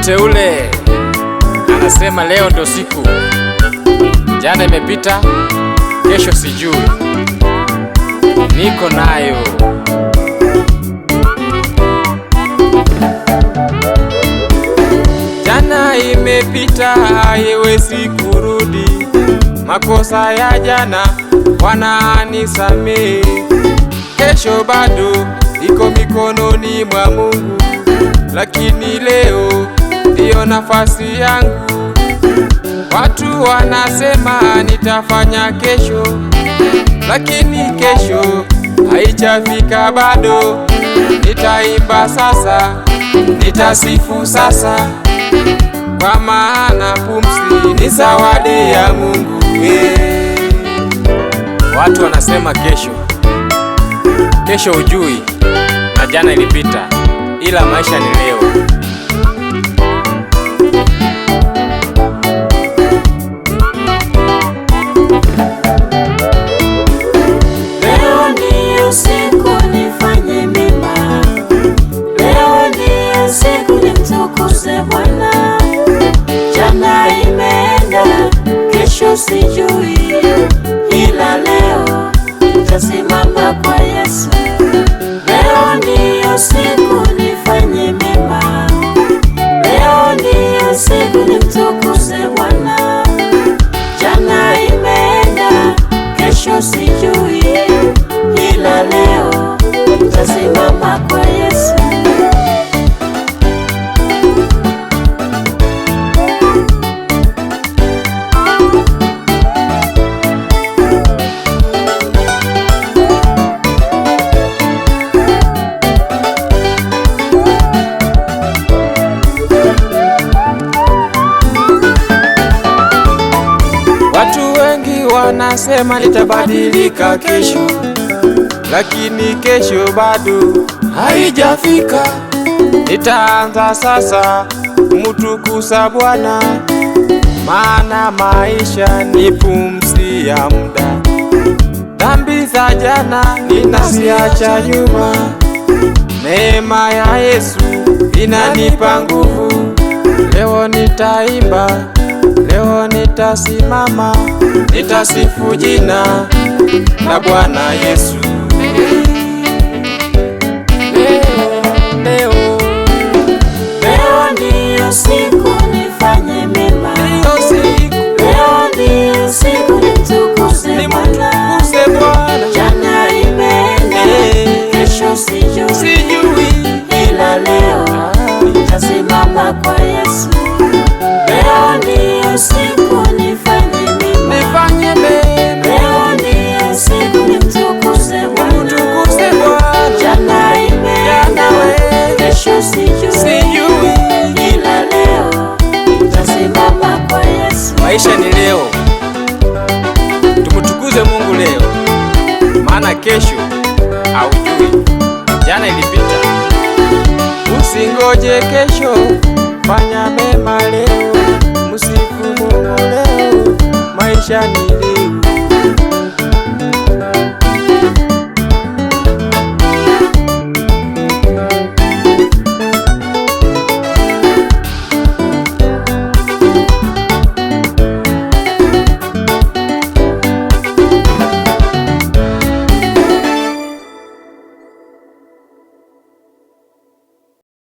Mteule anasema leo ndo siku, jana imepita, kesho sijui, niko nayo. Jana imepita, haiwezi kurudi. Makosa ya jana Bwana anisamehe. Kesho bado iko mikononi mwa Mungu, lakini leo ndiyo nafasi yangu. Watu wanasema nitafanya kesho, lakini kesho haijafika bado. Nitaimba sasa, nitasifu sasa, kwa maana pumzi ni zawadi ya Mungu. Watu wanasema kesho hujui, na jana ilipita, ila maisha ni leo. Leo ndiyo siku nifanye mema, leo ndiyo siku nimtukuze Bwana. Jana imeenda, kesho sijui, ila leo nitasimama kwa Yesu. Leo ndiyo siku nifanye mema, leo ndiyo siku nimtukuze Bwana. Jana imeenda, kesho sijui, ila leo nitasimama kwa Yesu. Watu wengi wanasema nitabadilika kesho, lakini kesho bado haijafika. Nitaanza sasa kumtukuza Bwana, maana maisha ni pumzi ya muda. Dhambi za jana ninaziacha nyuma, neema ya Yesu inanipa nguvu. Leo nitaimba, leo nitasimama, nitasifu jina la Bwana Yesu. Leo ndiyo siku nifanye mema, leo ndiyo siku nimtukuze Bwana. Jana imeenda, kesho sijui, ila leo nitasimama kwa Yesu. Leo ndiyo siku nifanye mema, leo ndiyo siku nimtukuze Bwana. Jana imeenda, kesho sijui, ila leo nitasimama kwa Yesu. Maisha ni leo, tumtukuze Mungu leo, maana kesho haujui. Jana ilipita, usingoje kesho, fanya mema leo, msifu Mungu leo, maisha ni leo.